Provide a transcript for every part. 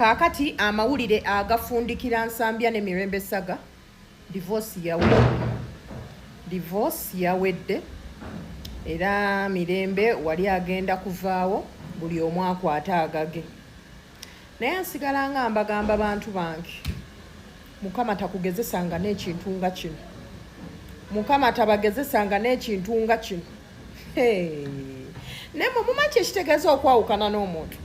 Kakati amawulire agafundikira Nsambya ne Mirembe Saga divorce yawedde era Mirembe wali agenda kuvaawo buli omu akwata agage. Naye nsigala nga mbagamba bantu bange, Mukama takugezesanga n'ekintu nga kino. Mukama tabagezesanga n'ekintu nga kino. Nemwe mumanyi ekitegeeza okwawukana n'omuntu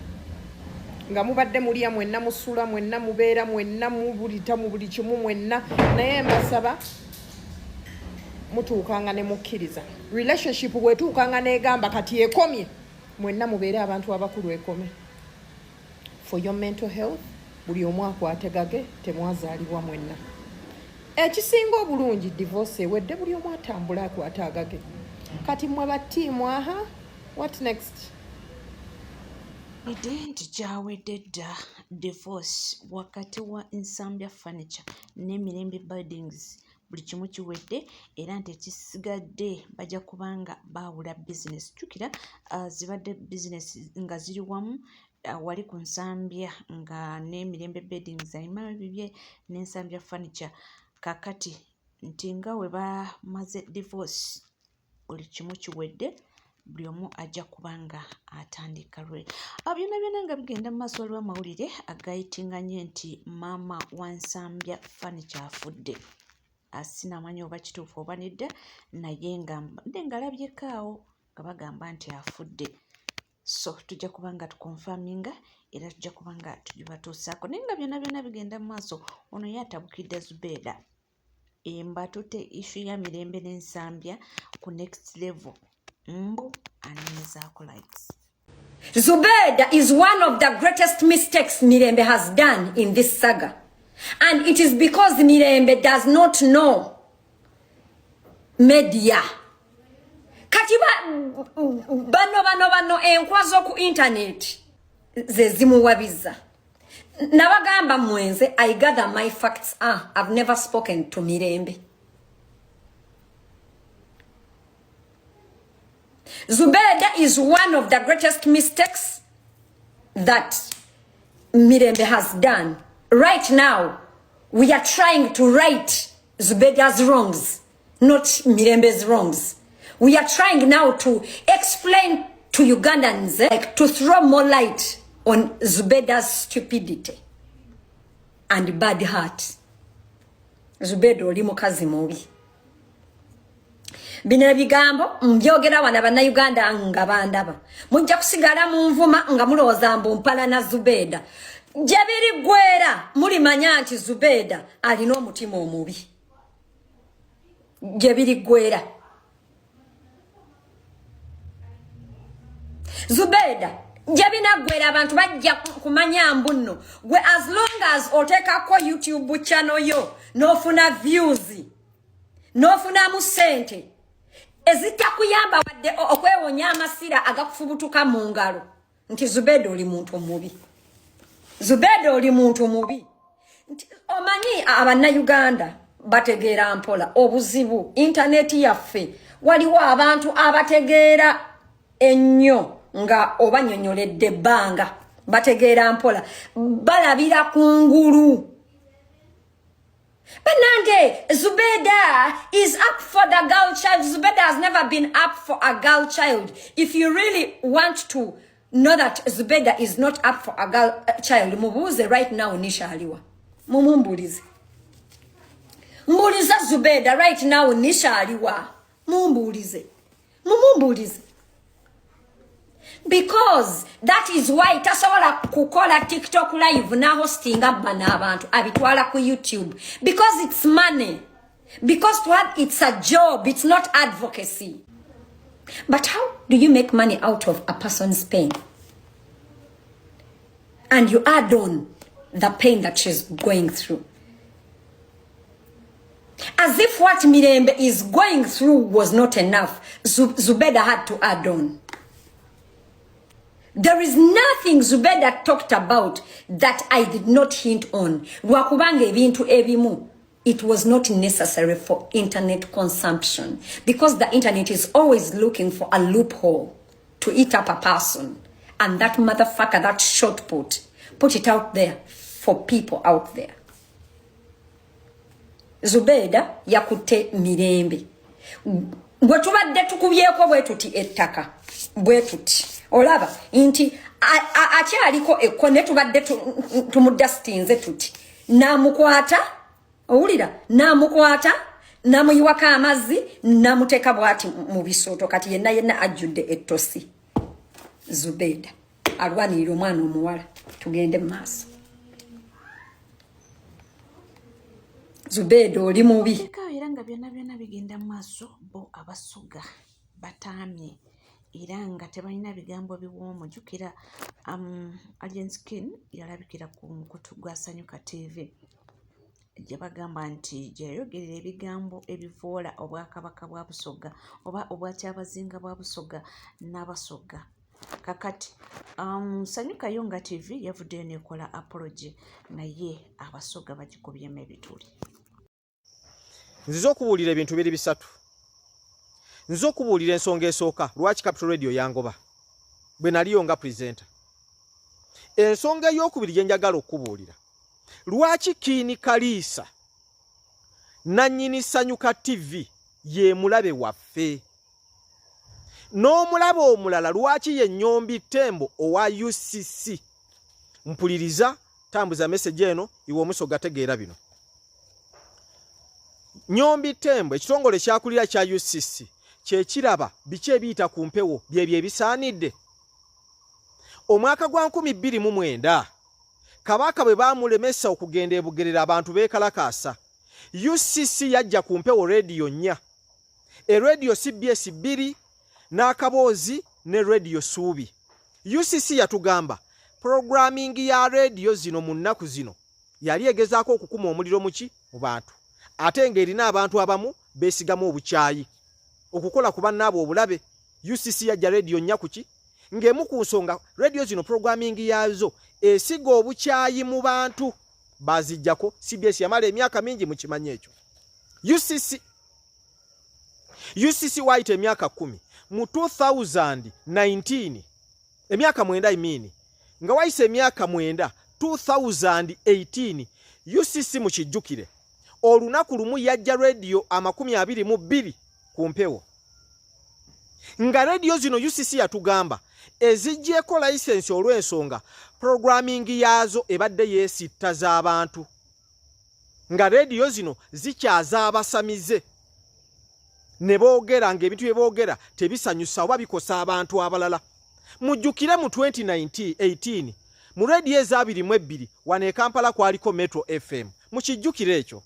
nga mubadde mulya mwenna, musula mwenna, mubeera mwenna, mubulita mu buli kimu mwenna, naye mbasaba mutuukanga ne mukkiriza. Relationship bwetuukanga n'egamba kati ekomye, mwenna mubeere abantu abakulu ekome. For your mental health, buli omu akwate gage, temwazaalibwa mwenna. Ekisinga obulungi divorce ewedde, buli omu atambula akwate agage. Kati mwe battiimu aha, what next? Nti gyawedde dda divorce wakati wa Nsambya Furniture ne Mirembe Buildings buli kimu kiwedde, era nti ekisigadde bajja kubanga baawula business. Jjukira zibadde business nga ziri wamu, wali ku Nsambya nga ne Mirembe Buildings alina bibye ne Nsambya Furniture. Kakati nti nga we bamaze divorce buli kimu kiwedde, buli omu ajja kubanga atandika lwe. Byonna nga bigenda mu maaso, waliwo amawulire agayitinganye nti maama wa Nsambya Furniture afudde. Sinamanya oba kituufu oba nedda, naye nga alabyeko awo nga bagamba nti afudde. So tujja kubanga tukonfaminga era tujja kubanga tugibatuusaako. Naye nga byonna bigenda mu maaso, ono ye atabukidde Zubeda. Mbatute issue ya Mirembe n'Ensambya ku next level. Zubeda is one of the greatest mistakes Mirembe has done in this saga. And it is because Mirembe does not know media. Katiba bano enkwazo ku internet zezimuwabiza. Nabagamba mwenze, I gather my facts are, I've never spoken to Mirembe. Zubeda is one of the greatest mistakes that Mirembe has done. Right now, we are trying to right Zubeda's wrongs, not Mirembe's wrongs. We are trying now to explain to Ugandans, to throw more light on Zubeda's stupidity and bad heart. Zubeda oli mukazi mubi. Bino ebigambo mbyogera wana bannayuganda nga bandaba. Mujja kusigala mu nvuma nga mulowooza mbu mpala na Zubeda. Jabiri gwera mulimanya nti Zubeda alina omutima omubi. Jabiri gwera. Zubeda jabina gwera abantu bajja kumanya mbuno. Gwe as long as otekako YouTube channel yo nofuna views, nofuna mu sente, ezitakuyamba wadde okwewonya amasira agakufubutuka mu ngalo, nti Zubeda oli muntu mubi. Zubeda oli muntu mubi. Omanyi abannayuganda bategeera mpola obuzibu internet yaffe, waliwo abantu abategeera ennyo nga obanyonyoledde ebbanga, bategeera mpola, balabira kungulu. Banange, Zubeda is up for the girl child. Zubeda has never been up for a girl child. If you really want to know that Zubeda is not up for a girl child, mubuze right now Nisha aliwa. Mumumbulize. Mumbulize Zubeda right now Nisha aliwa. Mumumbulize. Mumumbulize. Because that is why tasobola kukola TikTok live na hosting abana abantu abitwala ku YouTube, because it's money, because what, it's a job, it's not advocacy. But how do you make money out of a person's pain? And you add on the pain that she's going through, as if what Mirembe is going through was not enough. Zubeda had to add on. There is nothing Zubeda talked about that I did not hint on. Lwakubange ebintu ebimu, it was not necessary for internet consumption, because the internet is always looking for a loophole to eat up a person. And that motherfucker, that short put, Put it out there for people out there. Zubeda yakute mirembe. Bwe tubadde tukubyeko bwe tuti ettaka. Bwe tuti. Olaba inti akyaliko ekone tubadde tumudastinze tuti. Namukwata. Owulira namukwata. Namuyiwaka amazzi namuteka bwati mu bisoto kati yenna ajjudde ettosi. Zubeda alwanirira omwana omuwala tugende maaso. Zubeda oli mubi. Era nga byonna bigenda maaso bo abasuga bataamye era nga tebalina bigambo biwoomu. Jjukira Alien Skin yalabikira ku mukutu gwa Sanyuka TV gye bagamba nti gyeyayogerera ebigambo ebivoola obwakabaka bwa Busoga oba obwakyabazinga bwa Busoga n'abasoga. Kakati Sanyuka Yonga TV yavuddeyo nekola apology naye abasoga bagikubyemu ebituli. Nziza okubuulira ebintu biri bisatu. Nziza okubuulira ensonga esooka lwaki Capital Radio yangoba bwe naliyo nga presenter. Ensonga ey'okubiri gye njagala okubuulira lwaki Kiini Kaliisa nannyini Sanyuka TV ye mulabe waffe. N'omulabe omulala lwaki ye Nnyombi Tembo owa UCC. Mpuliriza tambuza message eno iwe omusoga tegeera bino. Nnyombi Tembo ekitongole kyakulira kya UCC kyekiraba biki ebiyita ku mpewo byebyo ebisaanidde. Omwaka gwa 2009 Kabaka bwe baamulemesa okugenda ebugerera abantu beekalakaasa. UCC yajja ku mpewo radio 4. Radio CBS 2 n'akaboozi ne radio Suubi. UCC yatugamba programming ya radio zino mu nnaku zino yali egezaako okukuma omuliro muki mu bantu. Ate ng'erina abantu abamu beesigamu obukyayi okukola ku bannaabwe obulabe. UCC yajja radio 4 kuki ng'emu ku nsonga radio zino programming yazo esiga obukyayi mu bantu bazijjako. CBS yamala emyaka mingi mu kimanyi ekyo. UCC waite emyaka 10 mu 2019 emyaka 9 imini nga waise emyaka 9 2018 UCC mu kijjukire olunaku lumu yajja radio 22 ku mpewo. Nga radio zino UCC yatugamba ezijjeko license olw'ensonga programming yazo ebadde yeesitta z'abantu. Nga radio zino zikyaza abasamize ne boogera ng'ebintu bye boogera tebisanyusa oba bikosa abantu abalala. Mujjukire mu 2018 mu radio eza 22 wane Kampala kwaliko Metro FM. Mukijjukire ekyo.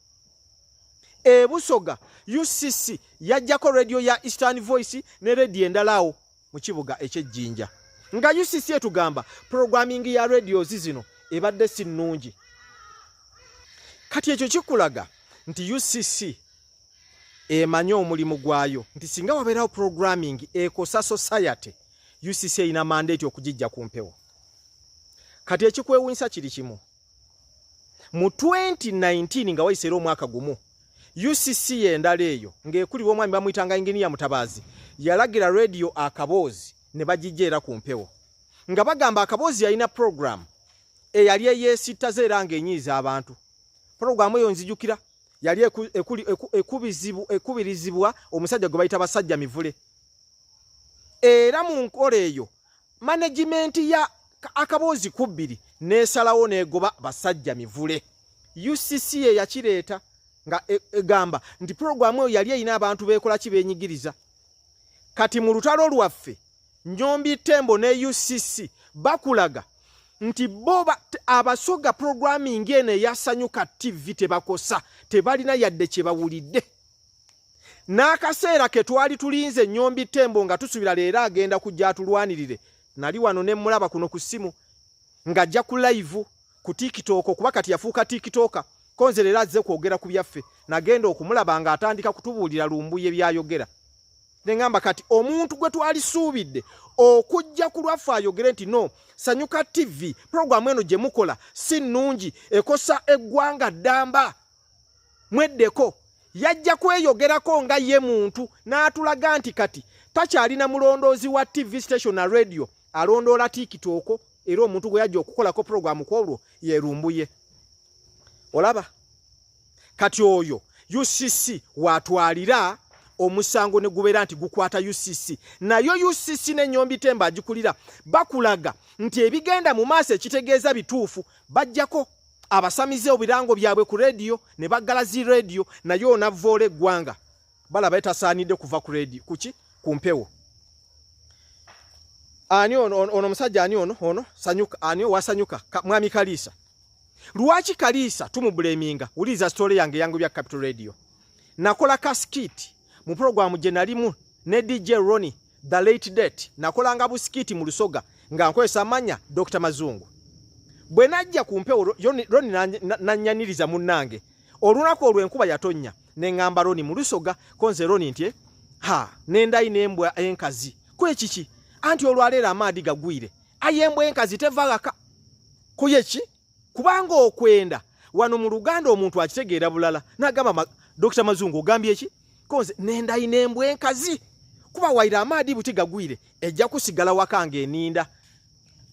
Busoga UCC yajjako radio ya Eastern Voice ne radio endalawo mu kibuga eky'Ejjinja. Nga UCC etugamba programming ya radio zino ebadde si nnungi. Kati ekyo kikulaga nti UCC emanyi omulimu gwayo nti singa wabeerawo programming ekosa society UCC ina mandate okugijja ku mpewo. Kati ekikwewunyisa kiri kimu. Mu 2019 nga wayiseera omwaka gumu UCC endala eyo ng'ekulibwa omwami bamuyitanga Engineer Mutabazi yalagira radio akaboozi ne bagijjeera ku mpewo. Nga bagamba akaboozi yalina program eyali eyeesittaza era ng'enyiiza abantu. Program eyo nzijukira yali ekubirizibwa omusajja gwe bayita basajja mivule. Era mu nkola eyo management ya akaboozi ku 2 n'esalawo n'egoba basajja mivule. UCC ye yakireeta nga egamba nti programu eyo yali erina abantu beekola kibeenyigiriza. Kati mu lutalo lwaffe Nnyombi Tembo ne UCC bakulaga nti boba abasoga programming ene ya Sanyuka TV tebakosa tebalina yadde kye bawulidde. N'akaseera ke twali tulinze Nnyombi Tembo nga tusubira leero agenda kujja atulwanirire nali wano ne mulaba kuno ku simu ng'ajja ku live ku TikTok kuba kati yafuuka TikToker. Konze leero azze kwogera ku byaffe nagenda okumulaba nga atandika kutubuulira lumbuye byayogera. Nengamba kati omuntu gwe twali suubidde okujja ku lwaffe ayogere nti no Sanyuka TV programu eno gye mukola si nnungi ekosa eggwanga ddamba mweddeko yajja kweyogerako nga ye muntu n'atulaga nti kati takyalina mulondoozi wa TV station na radio alondoola TikTok era omuntu gwe yajja okukolako program kwolwo yerumbuye. Olaba kati oyo UCC watwalira omusango ne gubeera nti gukwata UCC, nayo UCC n'ennyombi temba agikulira bakulaga nti ebigenda mu maaso ekitegeeza bituufu, bajjako abasamize obirango byabwe ku radio ne baggalazi radio, nayo onavoola eggwanga balaba etasaanidde kuva ku radio kuki ku mpewo. Ani ono musajja ani ono sanyuka ani wasanyuka mwami Kalisa. Lwaki Kalisa tumubleminga? Uliza story yange bya Capital Radio. Nakola kaskiti mu program gye nalimu ne DJ Ronnie the late date, nakolanga buskiti mu Lusoga nga nkozesa amanya Dr. Mazungu. Bwe najja ku mpewo Ronnie nanyaniriza munnange olunako olw'enkuba yatonnya ne ngamba Ronnie mu Lusoga konze Ronnie nti nendayi n'embwa enkazi kwekiki anti olwaleera amaadi gagwire ayembwa enkazi tevagaka kuyeki kubanga okwenda wano mu Luganda omuntu akitegeera bulala nagamba Dr. Mazungu ogambye eki konze nendayi n'embwa enkazi kuba waira amaadi buti gagwire ejja kusigala wakange eninda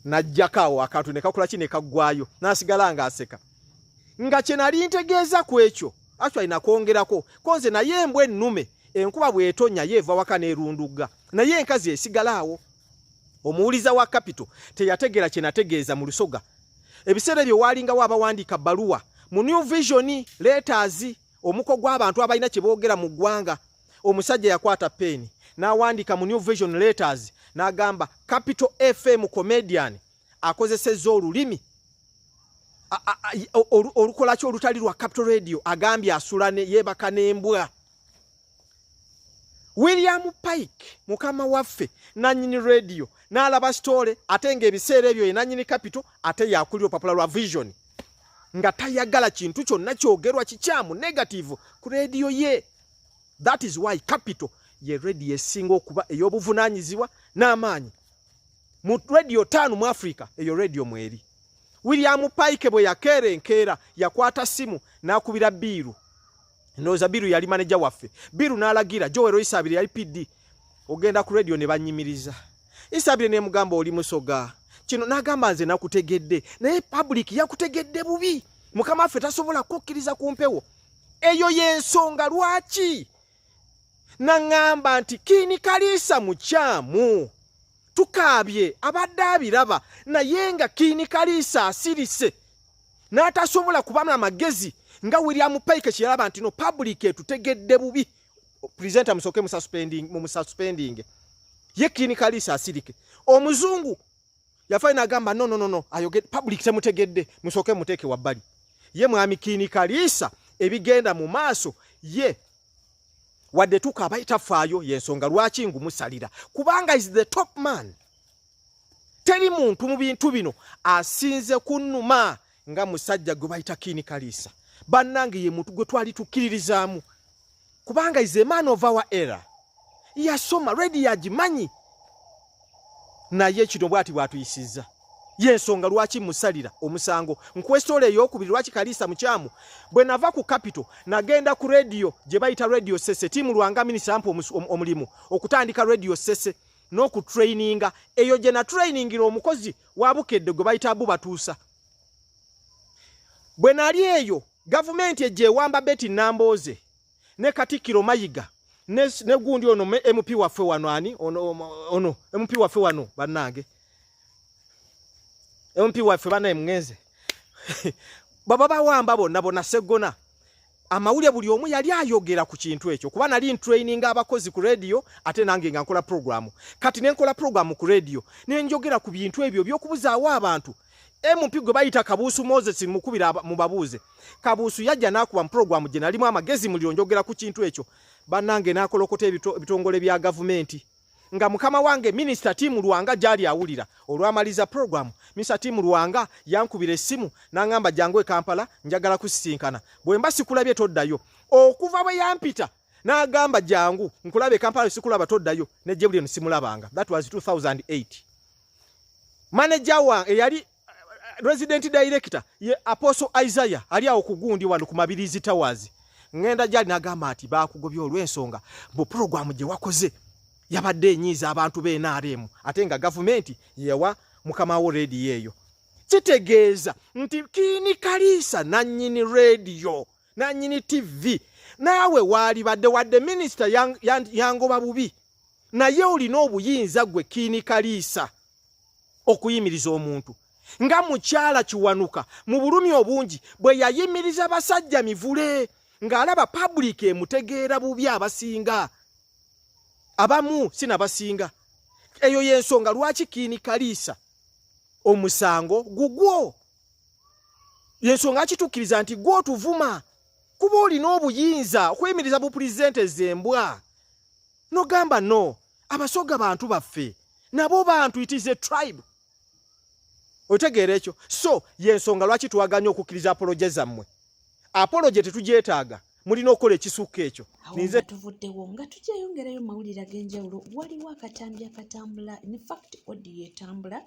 najjakawo akantu ne kakola kine kaggwayo nasigala nga aseka nga kye nali ntegeeza ku ekyo actually nakongerako konze naye embwa ennume enkuba bw'etonya yeeva waka n'erunduga naye enkazi esigalawo. Omuwuliza wa Capital teyategeera kye nategeeza mu Lusoga. Ebiseera ebyo walingawo abawandiika bbaluwa mu New Vision letters omuko gw'abantu abalina kye boogera mu ggwanga. Omusajja yakwata peni n'awandiika mu New Vision letters n'agamba Capital FM comedian akozesezza olulimi olukola ki olutali lwa Capital Radio, agambye asulane yeebaka n'embwa. William Pike mukama waffe nanyini radio n'alaba story atenga ebiseera ebyo nanyini Capital ate yakulira opapula lwa Vision nga tayagala kintu kyonna kyogerwa kikyamu negative ku radio ye. That is why Capital ye radio esinga okuba ey'obuvunaanyizibwa n'amaanyi mu radio 5 mu Africa, eyo radio mweri. William Pike bwe yakeera enkeera yakwata simu n'akubira Biru. Noza Biru yali manager waffe. Biru n'alagira Joel Isabire yali PD. Ogenda ku radio ne banyimiriza. Isabire ne mugamba oli Musoga. Kino n'agamba nze nakutegedde. Naye public yakutegedde bubi. Mukama affe tasobola kukkiriza ku mpewo. Eyo y'ensonga lwaki nangamba nti Kini Kalisa mukyamu. Tukaabye abadde abiraba naye nga Kini Kalisa asirise n'atasobola kubamu amagezi nga William Pike kyalaba nti no public etutegedde bubi. Presenter musoke mu suspending ye Kini Kalisa asirike. Omuzungu yafaina agamba no ayoge public temutegedde musoke muteke wabbali. Ye mwami Kini Kalisa ebigenda mu maaso ye wadde tukabayita faayo yensonga lwaki ngumusalira kubanga is the top man. Teri muntu mu bintu bino asinze kunnuma nga musajja gwe bayita Kini Kalisa. Bannange ye muntu gwe twali tukkiririzaamu kubanga is a man of our era. Yasoma ready yagimanyi naye kino bwati bwatuyisiza yensonga lwaki musalira omusango. Nkwestole ey'okubiri lwaki Kalisa mukyamu bwe nava ku Capital nagenda ku radio gye bayita Radio Sese timu Lwanga minisita omulimu okutandika Radio Sese n'oku traininga eyo gye na trainingira omukozi wabukedde gwe bayita Abu Batuusa. Bwe nali eyo gavumenti ejje wamba Betty Namboze ne Katikiro Mayiga ne gundi ono MP waffe wano ani ono MP waffe wano bannange MP waffe bana emngeze baba bawamba bonna Segona amawulire buli omu yali ayogera ku kintu ekyo kuba nali training abakozi ku radio ate nange nga nkola program. Kati nenkola program ku radio nenjogera ku bintu ebyo by'okubuzaawo abantu. MP gwe bayita Kabuusu Moses mukubira mu babuuze. Kabuusu yajja n'akuba mu program gye nalimu amagezi muliro njogera ku kintu ekyo. Bannange n'akolokota ebitongole bya gavumenti. Nga mukama wange Minister Timu Lwanga jali awulira olwamaliza program. Minister Timu Lwanga yankubira essimu n'angamba jangu e Kampala njagala kusisinkana. Bwe mba sikulabye toddayo. Okuva bwe yampita n'agamba jangu nkulabe Kampala sikulaba toddayo ne Jebulion simulabanga. That was 2008. Manager wa eyali resident director ye Apostle Isaiah ali awo kugundi wano ku Mabirizi Towers. Ngenda jali n'agamba ati bakugobya olw'ensonga bu program gye wakoze yabadde enyiza abantu be NRM ate nga gavumenti yewa mukamawo radio eyo kitegeeza nti Kiini Kaliisa nannyini radio nannyini TV naawe waali badde wadde minisita yangoba bubi naye olina obuyinza gwe Kiini Kaliisa okuyimiriza omuntu nga mukyala Kiwanuka mu bulumi obungi bwe yayimiriza basajja mivule ng'alaba public emutegeera bubi abasinga abamu sinabasinga eyo y'ensonga lwaki Kiini Kaliisa omusango gugwo yensonga akitukkiriza nti gwo tuvuma kuba olina obuyinza okwemiriza bupulezidenti zembwa nogamba no abasoga bantu baffe nabo bantu it is a tribe otegeera ekyo so yensonga lwaki tuwaganya okukkiriza apoloje zammwe apoloje tetugyetaaga mulina okukola ekisukka ekyo ninze tuvuddewo nga tugyeyongerayo mawulire ag'enjawulo waliwo akatambi akatambula in fact odiyo etambula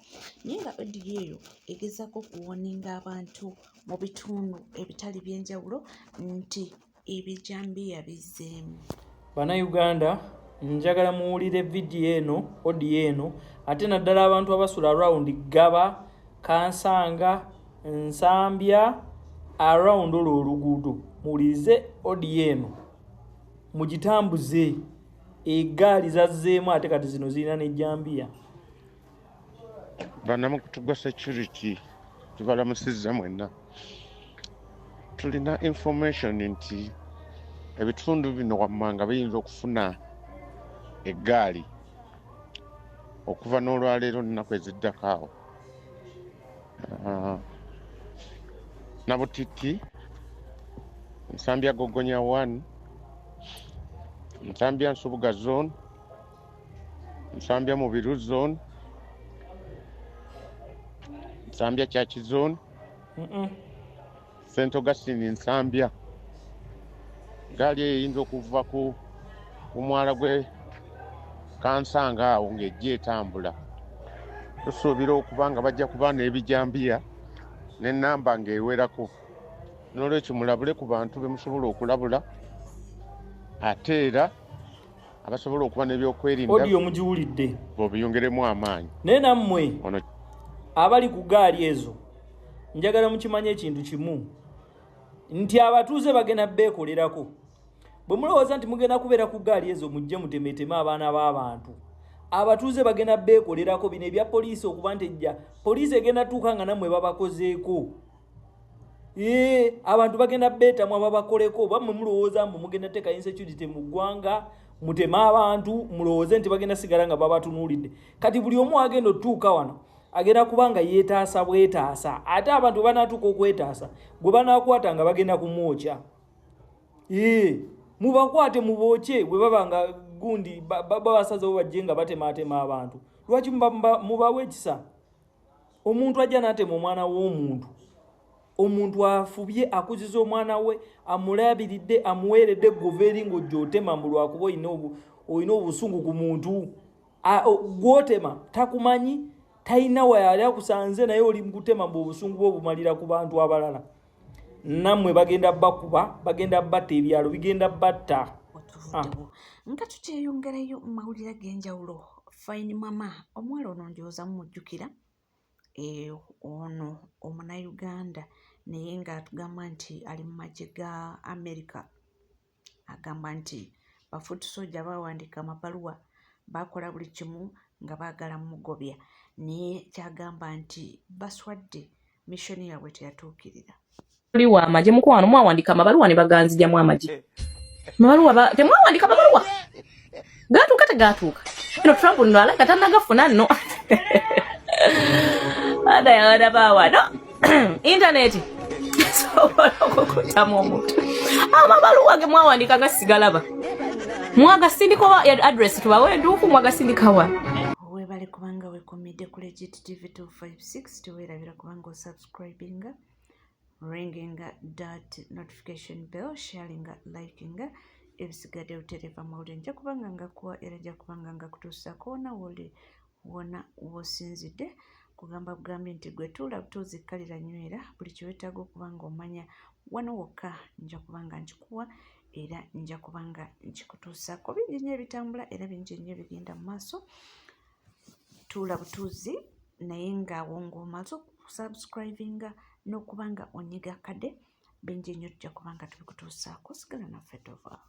naye nga odiyo eyo egezaako okuwoninga abantu mu bitundu ebitali byenjawulo nti ebijambiya bizzeemu. Bannayuganda njagala muwulire vidiyo eno odiyo eno ate naddala abantu abasula around Gaba Kansanga Nsambya around olwo oluguudo muwulirize odiyo eno mugitambuze eggaali zazzeemu ate kati zino zirina n'ejjambiya. Bannamukutu gwa security tubalamusizza mwenna tulina information nti ebitundu bino wammanga biyinza okufuna eggaali okuva n'olwaleero nnaku eziddako awo Nabutiti Nsambya Gogonya 1 Nsambya Nsubuga zone Nsambya Mubiru zone Nsambya Chachi zone St. Augustine Nsambya gaali eyinza okuva ku mwala gwe Kansanga awo ng'ejja etambula tusuubira okuba nga bajja kuba n'ebijambiya n'ennamba ng'ewerako n'olwekyo mulabule ku bantu be musobola okulabula ate era abasobola okuba n'ebyokwerinda odiyo mugiwulidde bobiyongeremu amaanyi naye nammwe abali ku gaali ezo njagala mukimanye ekintu kimu nti abatuuze bagenda beekolerako bwe mulowooza nti mugenda kubeera ku gaali ezo mujje mutemeteme abaana b'abantu abatuuze bagenda beekolerako bino ebya poliisi okuba nti ejja poliisi egenda tuuka nga nammwe babakozeeko abantu bagenda beetamu ababakoleko oba mmwe mulowooza mbu mugenda teeka insecurity mu ggwanga muteme abantu mulowooze nti bagenda sigala nga babatunuulidde kati buli omu agenda otuuka wano agenda kuba nga yeetaasa bwetaasa ate abantu banaatuuka okwetaasa gwe banaakwata nga bagenda kumwokya mubakwate mubookye bwe baba nga gundi babasazewo bajje nga batemaatema abantu lwaki mubawa ekisa omuntu ajja n'atema omwana w'omuntu omuntu afubye akuziza omwana we amulabiridde amuweeredde goveri ng'ojja otema mbu lwakuba olina obusungu ku muntu gwotema takumanyi talina wayali akusanze naye oli mukutema mbu obusungu bwe obumalira ku bantu abalala nammwe bagenda bakuba bagenda batta ebyalo bigenda batta nga tukyeyongerayo mu mawulire g'enjawulo Fine Mama omuwala ono ndowooza mumujjukira ono omunnayuganda naye ng'atugamba nti ali mu magye ga America agamba nti bafuuti sojja bawandiika amabaluwa bakola buli kimu nga baagala mugobya naye kyagamba nti baswadde missoni yaabwe teyatuukirira. Oli wa amagye mukwano mwawandika amabaluwa ne baganzijjamu amagye mabaluwa temwawandika amabaluwa gatuuka tegatuuka eno Trump nno alanga tannagafuna nno ada yawana baawano intaneti sobola okukutamu omuntu amabaluwa ge mwawandika gasigalaba mwagasindika address tubawe entuufu mwagasindikawa webale kubanga wekomedde ku Legit TV 256 teweerabira kubanga osubscribinga ringinga that notification bell sharinga likinga ebisigadde otereva mawulire nja kubanga ngakuwa era nja kubanga ngakutuusako wona wosinzidde kugamba bugambye nti gwe tuula butuuzikkalira nywera buli kiwetaaga okubanga omanya wano wokka nja kubanga nkikuwa era nja kubanga nkikutuusako bingi nnyo ebitambula era bingi nnyo ebigenda mu maaso tuula butuuzi naye ng'awo ng'omaze okusubscribinga n'okuba nga onyiga kade bingi nnyo tujja kuba nga tubikutuusaako sigala naffe tova